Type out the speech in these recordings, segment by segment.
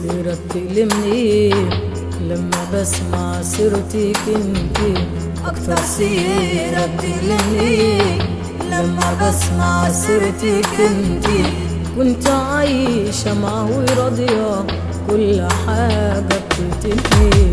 سيرك تألمني لما بسمع سيرتك انتي اكتر. سيرك تألمني لما بسمع سيرتك انتي. كنت عايشة معه وراضية كل حاجة بتنتهي.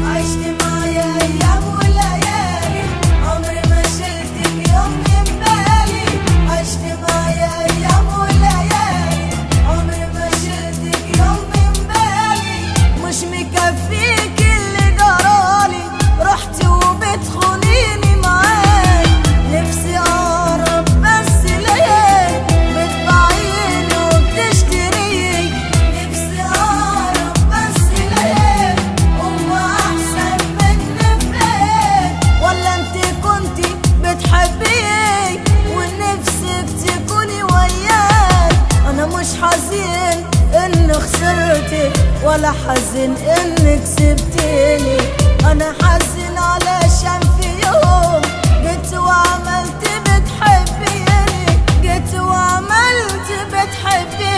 عشت معايا ايام وليالي عمري ما شلتك يوم من بالي. عشت معايا ايام وليالي عمري ما شلتك يوم من بالي. مش مكفيك اللي جرالي رحتي وبتخونيني معاك. نفسي اقرب بس ليك بتبيعيني وبتشتريني. نفسي اقرب بس ليك هما احسن مني فيك. ولا انت كنتي بتحبيني ونفسك تكوني وياي. انا مش حزين اني خسرتك ولا حزين انك سبتيني. انا حزين علشان في يوم جيت وعملت بتحبيني. جيت وعملت بتحبيني.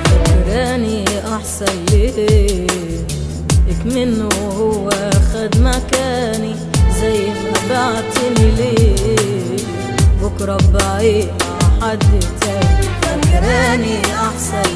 فاكراني احسن ليك منه هو خد مكاني زي ما بعتني ليه بكرة بعيد مع حد تاني. فاكراني احسن